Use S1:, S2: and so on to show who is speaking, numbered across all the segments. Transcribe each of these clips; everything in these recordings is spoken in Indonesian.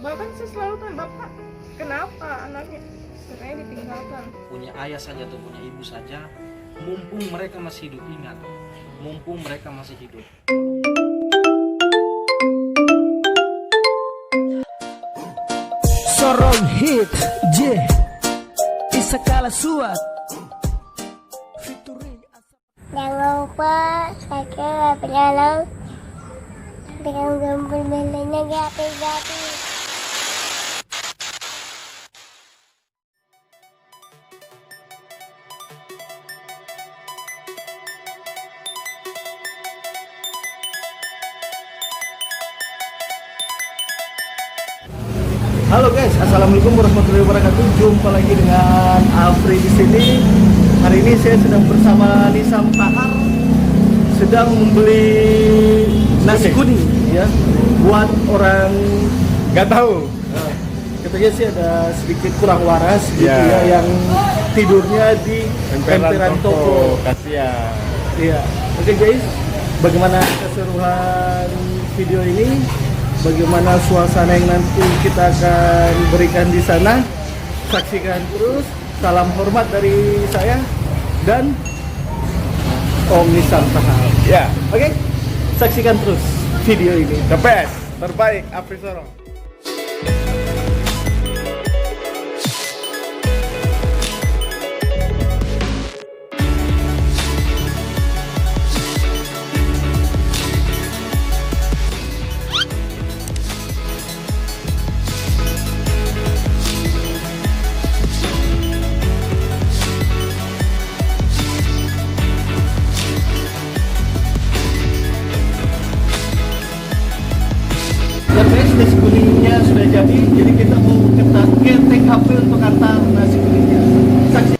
S1: Bahkan saya selalu tanya, Bapak kenapa anaknya saya ditinggalkan?
S2: Punya ayah saja atau punya ibu saja, mumpung mereka masih hidup, ingat, mumpung mereka masih hidup.
S3: Sorong hit J Isakala Suat
S4: Jangan lupa subscribe channel dengan tombol belnya gratis.
S5: Halo guys, assalamualaikum warahmatullahi wabarakatuh. Jumpa lagi dengan Afri di sini. Hari ini saya sedang bersama Nisam Tahar, sedang membeli nasi kuning, ya, buat orang nggak tahu. Katanya sih ada sedikit kurang waras, gitu ya, yang tidurnya di emperan toko.
S6: Kasihan.
S5: Iya. Oke guys, bagaimana keseruan video ini? Bagaimana suasana yang nanti kita akan berikan di sana? Saksikan terus. Salam hormat dari saya dan Om Nisam Tahal.
S6: Ya,
S5: Oke, saksikan terus video ini.
S6: the best, terbaik, Afri Sorong.
S5: Ya guys, nasi kuningnya sudah jadi kita mau ke TKP untuk antar nasi kuningnya. Saksi.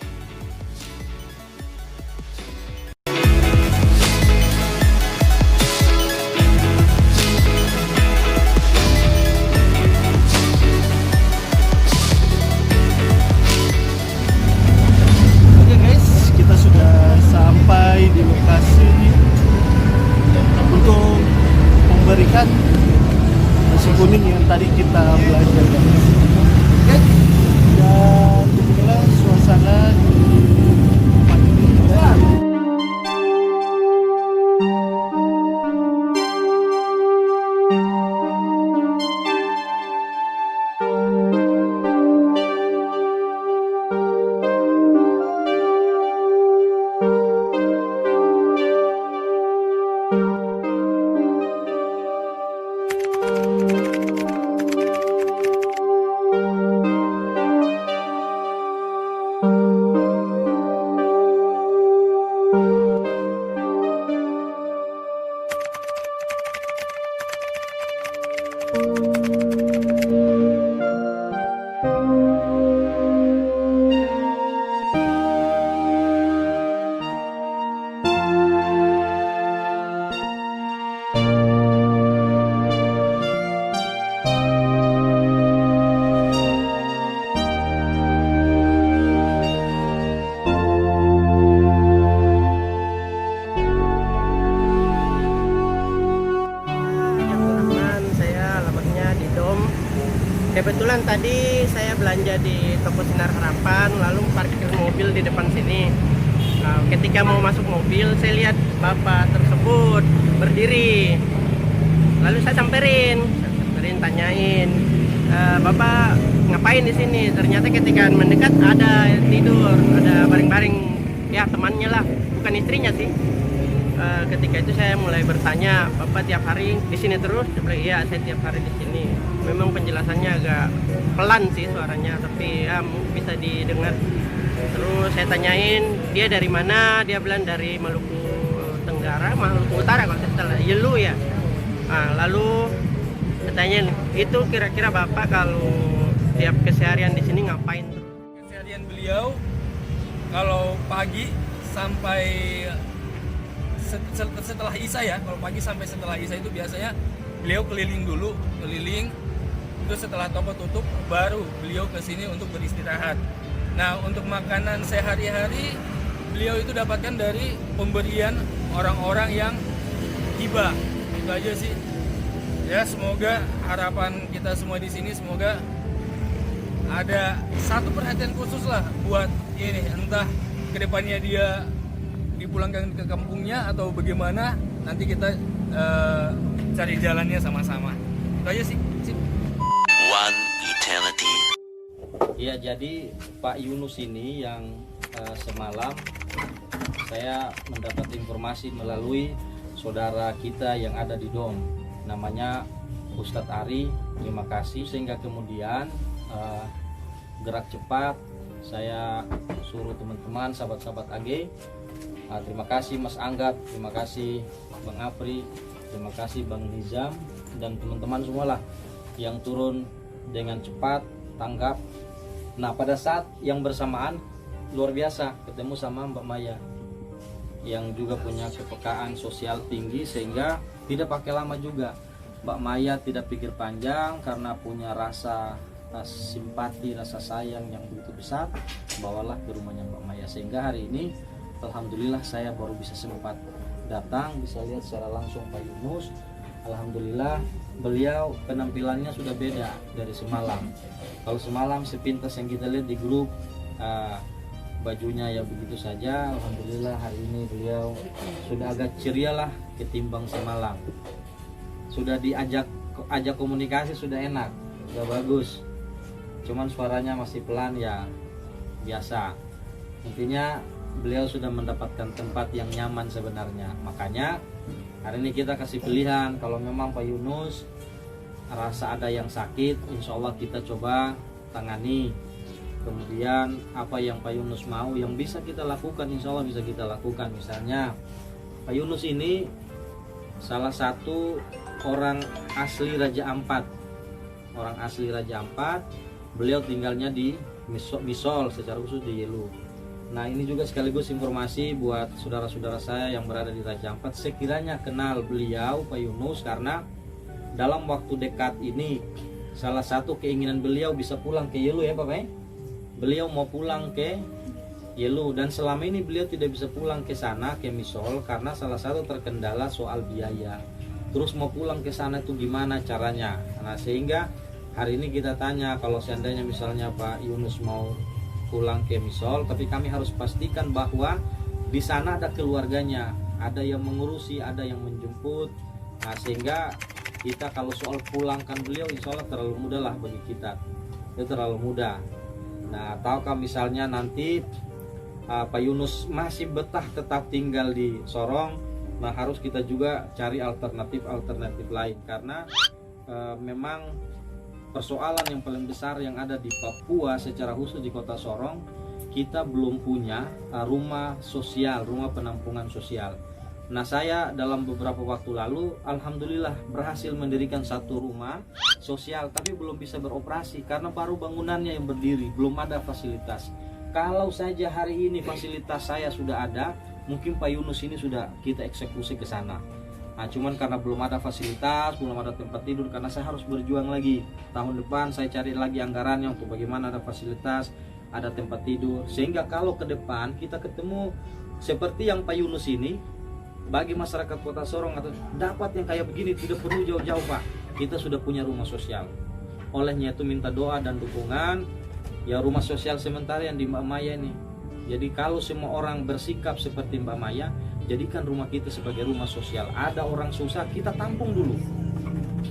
S5: Oke guys, kita sudah sampai di lokasi untuk memberikan nasi kuning yang tadi kita belanjakan. Oke, dan beginilah suasana di tempat ini.
S7: Kebetulan tadi saya belanja di toko Sinar Harapan, lalu parkir mobil di depan sini. Ketika mau masuk mobil, saya lihat bapak tersebut berdiri. Lalu saya samperin, tanyain, bapak ngapain di sini? Ternyata ketika mendekat ada tidur, ada baring-baring, ya temannya lah, bukan istrinya sih. Ketika itu saya mulai bertanya, bapak tiap hari di sini terus? Dia bilang, iya, saya tiap hari di sini. Memang penjelasannya agak pelan sih suaranya, tapi ya bisa didengar. Terus saya tanyain dia dari mana, dia bilang dari Maluku Tenggara, Maluku Utara kalau saya salah, Yelu ya. Lalu saya tanyain, itu kira-kira bapak kalau tiap keseharian di sini ngapain?
S8: Keseharian beliau kalau pagi sampai setelah Isya ya, kalau pagi sampai setelah Isya itu biasanya beliau keliling dulu, terus setelah toko tutup baru beliau ke sini untuk beristirahat. Nah, untuk makanan sehari-hari beliau itu dapatkan dari pemberian orang-orang yang hibah, itu aja sih. Ya semoga harapan kita semua di sini semoga ada satu perhatian khusus lah buat ini, entah kedepannya dia dipulangkan ke kampungnya atau bagaimana, nanti kita cari jalannya sama-sama. Itu aja sih. Sip.
S9: One eternity.
S2: Ya, jadi Pak Yunus ini yang semalam saya mendapat informasi melalui saudara kita yang ada di DOM, namanya Ustadz Ari. Terima kasih, sehingga kemudian gerak cepat saya suruh teman-teman sahabat-sahabat AG. Terima kasih Mas Anggat, terima kasih Bang Apri, terima kasih Bang Nizam dan teman-teman semua lah yang turun dengan cepat tanggap. Nah, pada saat yang bersamaan luar biasa ketemu sama Mbak Maya yang juga punya kepekaan sosial tinggi, sehingga tidak pakai lama juga Mbak Maya tidak pikir panjang karena punya rasa simpati, rasa sayang yang begitu besar, bawalah ke rumahnya Mbak Maya, sehingga hari ini alhamdulillah saya baru bisa sempat datang, bisa lihat secara langsung Pak Yunus. Alhamdulillah beliau penampilannya sudah beda dari semalam. Kalau semalam sepintas yang kita lihat di grup bajunya ya begitu saja, alhamdulillah hari ini beliau sudah agak ceria lah ketimbang semalam. Sudah diajak komunikasi sudah enak, sudah bagus. Cuman suaranya masih pelan ya biasa. Intinya beliau sudah mendapatkan tempat yang nyaman sebenarnya. Makanya hari ini kita kasih pilihan, kalau memang Pak Yunus rasa ada yang sakit, insya Allah kita coba tangani. Kemudian apa yang Pak Yunus mau, yang bisa kita lakukan, insya Allah bisa kita lakukan. Misalnya Pak Yunus ini salah satu orang asli Raja Ampat. Orang asli Raja Ampat, beliau tinggalnya di Misol, secara khusus di Yelu. Nah, ini juga sekaligus informasi buat saudara-saudara saya yang berada di Raja Ampat, sekiranya kenal beliau Pak Yunus, karena dalam waktu dekat ini salah satu keinginan beliau bisa pulang ke Yelu ya Bapak. Beliau mau pulang ke Yelu, dan selama ini beliau tidak bisa pulang ke sana, ke Misol, karena salah satu terkendala soal biaya. Terus mau pulang ke sana itu gimana caranya? Nah, sehingga hari ini kita tanya, kalau seandainya misalnya Pak Yunus mau pulang ke Misol, tapi kami harus pastikan bahwa di sana ada keluarganya, ada yang mengurusi, ada yang menjemput. Nah, sehingga kita kalau soal pulangkan beliau insya Allah terlalu mudah lah bagi kita, itu terlalu mudah. Nah, ataukah misalnya nanti Pak Yunus masih betah tetap tinggal di Sorong, nah harus kita juga cari alternatif lain, karena memang persoalan yang paling besar yang ada di Papua secara khusus di kota Sorong, kita belum punya rumah sosial, rumah penampungan sosial. Nah, saya dalam beberapa waktu lalu alhamdulillah berhasil mendirikan satu rumah sosial, tapi belum bisa beroperasi karena baru bangunannya yang berdiri, belum ada fasilitas. Kalau saja hari ini fasilitas saya sudah ada, mungkin Pak Yunus ini sudah kita eksekusi ke sana. Nah, cuman karena belum ada fasilitas, belum ada tempat tidur, karena saya harus berjuang lagi. Tahun depan saya cari lagi anggarannya untuk bagaimana ada fasilitas, ada tempat tidur, sehingga kalau ke depan kita ketemu seperti yang Pak Yunus ini, bagi masyarakat kota Sorong atau dapat yang kayak begini tidak perlu jauh-jauh Pak, kita sudah punya rumah sosial. Olehnya itu minta doa dan dukungan ya, rumah sosial sementara yang di Mbak Maya ini. Jadi kalau semua orang bersikap seperti Mbak Maya, jadikan rumah kita sebagai rumah sosial. Ada orang susah, kita tampung dulu.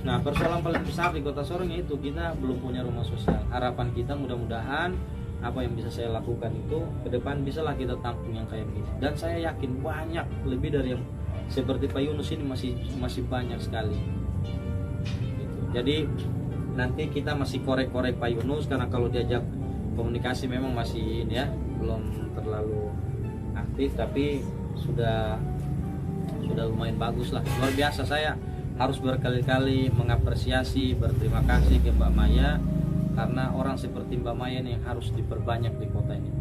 S2: Nah, persoalan paling besar di kota Sorong itu kita belum punya rumah sosial. Harapan kita mudah-mudahan apa yang bisa saya lakukan itu ke depan bisalah kita tampung yang kayak begini. Dan saya yakin banyak, lebih dari yang seperti Pak Yunus ini masih banyak sekali. Gitu. Jadi nanti kita masih korek-korek Pak Yunus, karena kalau diajak komunikasi memang masih ini ya, belum terlalu aktif, tapi sudah lumayan bagus lah. Luar biasa, saya harus berkali-kali mengapresiasi, berterima kasih ke Mbak Maya, karena orang seperti Mbak Maya ini yang harus diperbanyak di kota ini.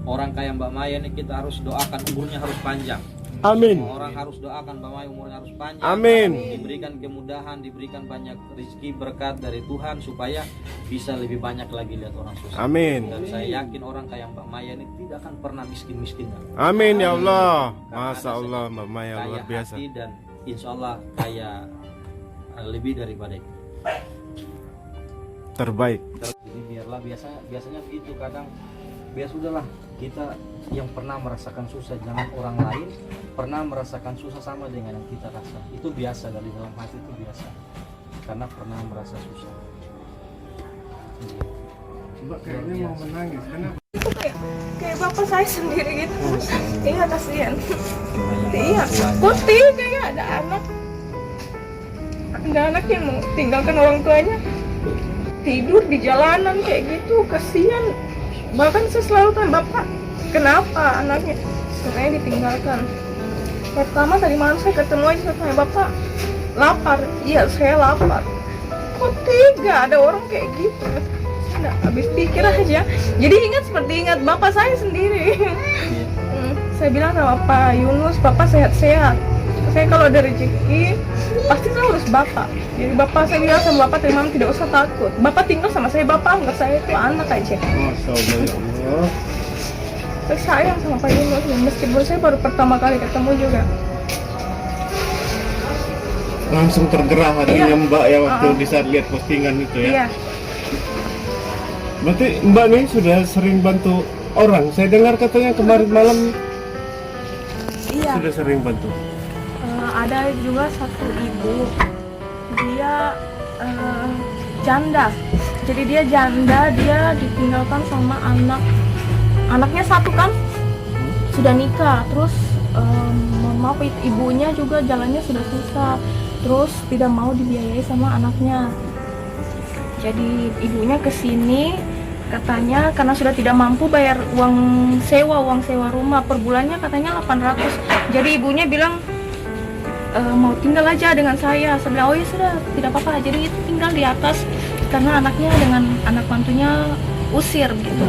S2: Orang kayak Mbak Maya ini kita harus doakan umurnya harus panjang.
S6: Amin.
S2: Orang harus doakan Mbak Maya umurnya harus panjang.
S6: Amin.
S2: Diberikan kemudahan, diberikan banyak rezeki berkat dari Tuhan supaya bisa lebih banyak lagi lihat orang susah.
S6: Amin.
S2: Dan saya yakin orang kayak Mbak Maya ini tidak akan pernah miskin-miskin.
S6: Amin ya Allah.
S2: Karena
S6: Masya Allah Mbak Maya luar biasa.
S2: Hati dan insya Allah kaya lebih daripada itu.
S6: Terbaik.
S2: Jadi biarlah biasanya begitu, kadang biar sudahlah kita yang pernah merasakan susah, jangan orang lain pernah merasakan susah sama dengan yang kita rasa. Itu biasa, dari dalam hati itu biasa, karena pernah merasa susah.
S6: Mbak kayaknya mau menangis. Kenapa?
S1: Itu kayak bapak saya sendiri gitu. Iya, kasihan. Iya, kok kayak ada anak yang mau tinggalkan orang tuanya, tidur di jalanan kayak gitu, kasihan. Bahkan saya selalu tanya, bapak kenapa anaknya sebenarnya ditinggalkan. Pertama tadi malam saya ketemu aja, saya tanya, bapak lapar? Iya, saya lapar. Kok tega ada orang kayak gitu. Nggak habis pikir aja, jadi ingat bapak saya sendiri. Saya bilang sama Pak Yunus, bapak sehat-sehat, saya kalau ada rezeki pasti saya urus bapak. Jadi bapak, saya bilang sama bapak, terima, tidak usah takut, bapak tinggal sama saya, bapak anggap saya itu anak aja.
S6: Masya Allah.
S1: Saya sayang sama Pak Yunus, meskipun saya baru pertama kali ketemu juga.
S6: Langsung tergerak hatinya
S1: Iya.
S6: Mbak ya waktu di saat lihat postingan itu ya.
S1: Iya,
S6: Berarti Mbak nih sudah sering bantu orang. Saya dengar katanya kemarin malam
S1: iya.
S6: sudah sering bantu.
S1: Ada juga satu ibu, dia janda. Jadi dia janda, dia ditinggalkan sama anaknya satu kan, sudah nikah. Terus mohon maaf, ibunya juga jalannya sudah susah, terus tidak mau dibiayai sama anaknya. Jadi ibunya kesini, katanya karena sudah tidak mampu bayar uang sewa rumah per bulannya, katanya 800. Jadi ibunya bilang mau tinggal aja dengan saya. Saya bilang, oh ya sudah, tidak apa-apa. Jadi itu tinggal di atas karena anaknya dengan anak mantunya usir gitu.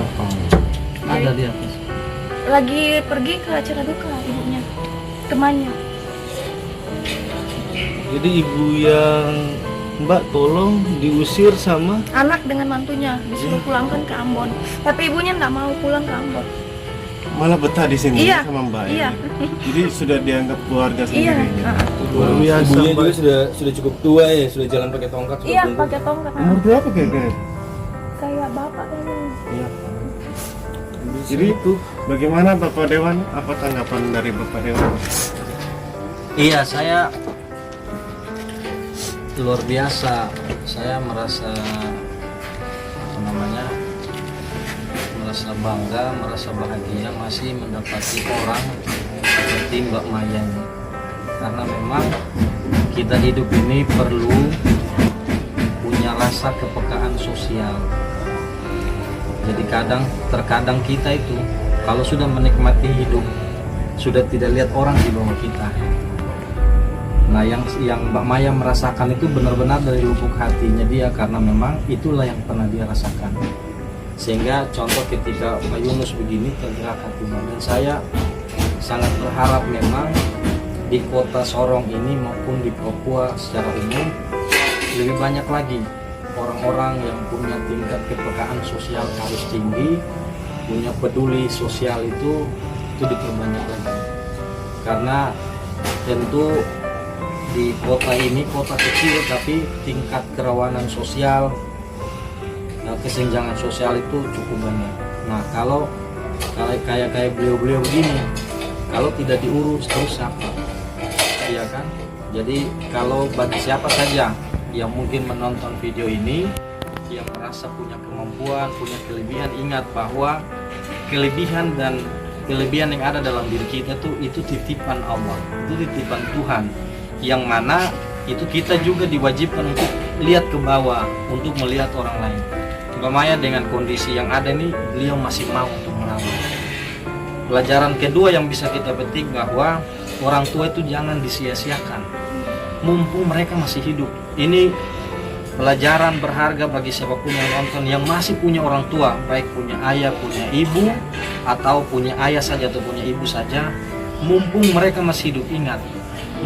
S2: Ada di atas.
S1: Lagi pergi ke acara duka ibunya, temannya.
S5: Jadi ibu yang Mbak tolong diusir sama
S1: Anak dengan mantunya disuruh pulangkan ke Ambon, tapi ibunya nggak mau pulang ke Ambon.
S6: Malah betah di sini
S1: Iya,
S6: sama Mbak
S1: iya.
S6: ya. Jadi sudah dianggap keluarga
S1: Iya,
S6: sendiri.
S5: luar biasa.
S10: Ibunya
S5: Mbak.
S10: juga sudah cukup tua ya, sudah jalan pakai tongkat.
S1: iya pakai tongkat.
S6: Umur berapa kira-kira?
S1: Kayak bapak ini.
S6: Iya. Jadi itu bagaimana Bapak Dewan? Apa tanggapan dari Bapak Dewan?
S2: Iya, saya luar biasa. Saya merasa merasa bangga, merasa bahagia masih mendapati orang seperti Mbak Maya ini. Karena memang kita hidup ini perlu punya rasa kepekaan sosial. Jadi terkadang kita itu kalau sudah menikmati hidup, sudah tidak lihat orang di bawah kita. Nah, yang Mbak Maya merasakan itu benar-benar dari lubuk hatinya dia, karena memang itulah yang pernah dia rasakan. Sehingga contoh ketika Pak Yunus begini tergerak hatinya, dan saya sangat berharap memang di kota Sorong ini maupun di Papua secara umum lebih banyak lagi orang-orang yang punya tingkat kepekaan sosial harus tinggi, punya peduli sosial itu diperbanyak lagi. Karena tentu di kota ini kota kecil tapi tingkat kerawanan sosial, kesenjangan sosial itu cukup banyak. Nah, kalau kayak beliau begini, kalau tidak diurus terus siapa? Iya kan? Jadi kalau bagi siapa saja yang mungkin menonton video ini yang merasa punya kemampuan, punya kelebihan, ingat bahwa kelebihan yang ada dalam diri kita tuh itu titipan Allah, itu titipan Tuhan, yang mana itu kita juga diwajibkan untuk lihat ke bawah, untuk melihat orang lain. Mbak Maya dengan kondisi yang ada ini, beliau masih mau untuk merawat. Pelajaran kedua yang bisa kita petik bahwa orang tua itu jangan disia-siakan, mumpung mereka masih hidup. Ini pelajaran berharga bagi siapapun yang nonton yang masih punya orang tua, baik punya ayah, punya ibu, atau punya ayah saja atau punya ibu saja. Mumpung mereka masih hidup, ingat,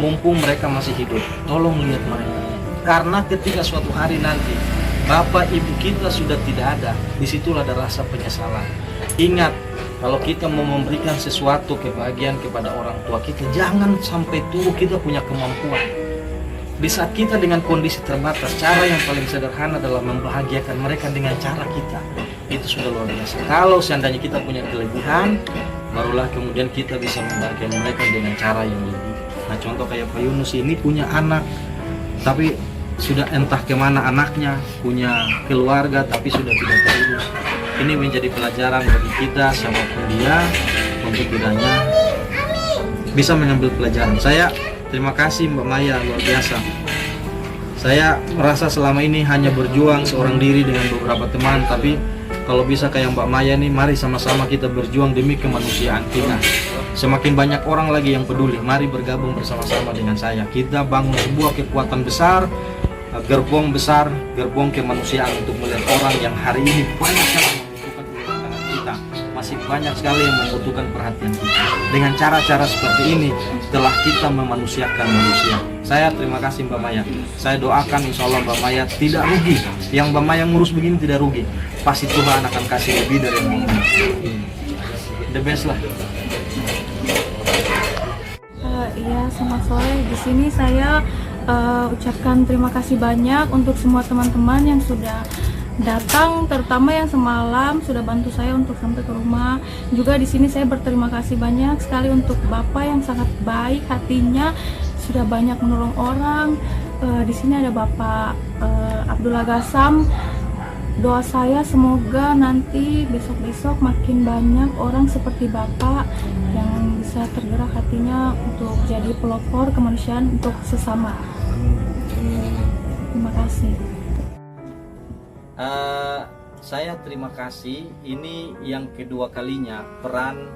S2: mumpung mereka masih hidup, tolong lihat mereka. Karena ketika suatu hari nanti bapak ibu kita sudah tidak ada, disitulah ada rasa penyesalan. Ingat, kalau kita mau memberikan sesuatu kebahagiaan kepada orang tua kita, jangan sampai tunggu kita punya kemampuan. Di saat kita dengan kondisi terbatas, cara yang paling sederhana adalah membahagiakan mereka dengan cara kita. Itu sudah luar biasa. Kalau seandainya kita punya kelebihan, barulah kemudian kita bisa membahagiakan mereka dengan cara yang lebih. Nah, contoh kayak Pak Yunus ini punya anak, tapi sudah entah kemana anaknya, punya keluarga tapi sudah tidak terurus. Ini menjadi pelajaran bagi kita siapapun dia, untuk kiranya bisa mengambil pelajaran. Saya terima kasih Mbak Maya, luar biasa. Saya merasa selama ini hanya berjuang seorang diri dengan beberapa teman, tapi kalau bisa kayak Mbak Maya nih, mari sama-sama kita berjuang demi kemanusiaan kita. Semakin banyak orang lagi yang peduli, mari bergabung bersama-sama dengan saya. Kita bangun sebuah kekuatan besar, gerbong besar, gerbong kemanusiaan untuk melihat orang yang hari ini banyak sekali membutuhkan pertolongan kita. Masih banyak sekali yang membutuhkan perhatian kita. Dengan cara-cara seperti ini telah kita memanusiakan manusia. Saya terima kasih Mbak Maya. Saya doakan insya Allah Mbak Maya tidak rugi. Yang Mbak Maya ngurus begini tidak rugi. Pasti Tuhan akan kasih lebih dari yang Mbak Maya. The best lah.
S1: Iya, selamat sore. Di sini saya ucapkan terima kasih banyak untuk semua teman-teman yang sudah datang, terutama yang semalam sudah bantu saya untuk sampai ke rumah. Juga di sini saya berterima kasih banyak sekali untuk Bapak yang sangat baik hatinya, sudah banyak menolong orang. Di sini ada Bapak Abdullah Gassam. Doa saya semoga nanti besok-besok makin banyak orang seperti Bapak yang bisa tergerak hatinya untuk jadi pelopor kemanusiaan untuk sesama. Terima kasih.
S2: Saya terima kasih. Ini yang kedua kalinya peran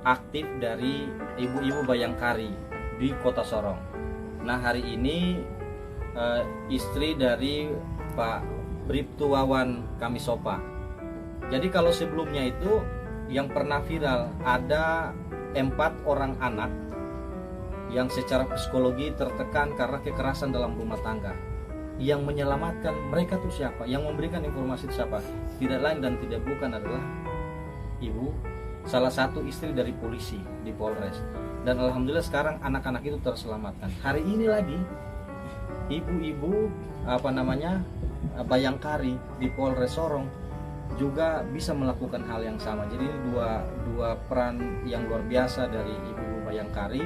S2: aktif dari ibu-ibu Bayangkari di Kota Sorong. Nah, hari ini istri dari Pak Bribtu Wawan Kamisopa. Jadi kalau sebelumnya itu yang pernah viral ada 4 orang anak yang secara psikologi tertekan karena kekerasan dalam rumah tangga. Yang menyelamatkan mereka itu siapa? Yang memberikan informasi itu siapa? Tidak lain dan tidak bukan adalah ibu, salah satu istri dari polisi di Polres. Dan alhamdulillah sekarang anak-anak itu terselamatkan. Hari ini lagi ibu-ibu Bayangkari di Polres Sorong juga bisa melakukan hal yang sama. Jadi ini dua peran yang luar biasa dari ibu Bayangkari,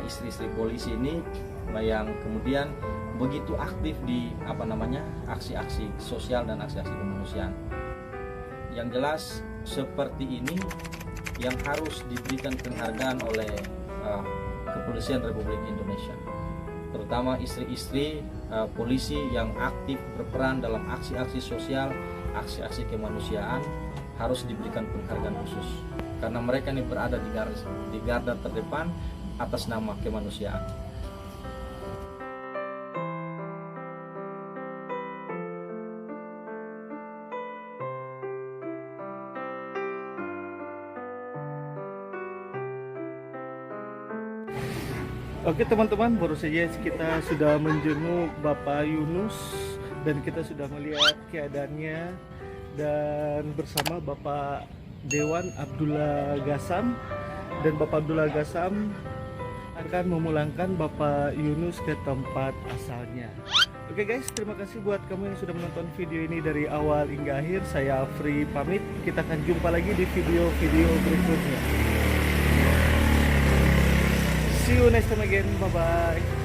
S2: istri-istri polisi ini yang kemudian begitu aktif di aksi-aksi sosial dan aksi-aksi kemanusiaan. Yang jelas seperti ini yang harus diberikan penghargaan oleh Kepolisian Republik Indonesia, terutama istri-istri polisi yang aktif berperan dalam aksi-aksi sosial, aksi-aksi kemanusiaan harus diberikan penghargaan khusus karena mereka ini berada di garda terdepan atas nama kemanusiaan.
S5: Oke teman-teman, baru saja kita sudah menjenguk Bapak Yunus dan kita sudah melihat keadaannya, dan bersama Bapak Dewan Abdullah Gassam, dan Bapak Abdullah Gassam akan memulangkan Bapak Yunus ke tempat asalnya. Oke guys, terima kasih buat kamu yang sudah menonton video ini dari awal hingga akhir. Saya Afri pamit, kita akan jumpa lagi di video-video berikutnya. See you next time again, bye bye.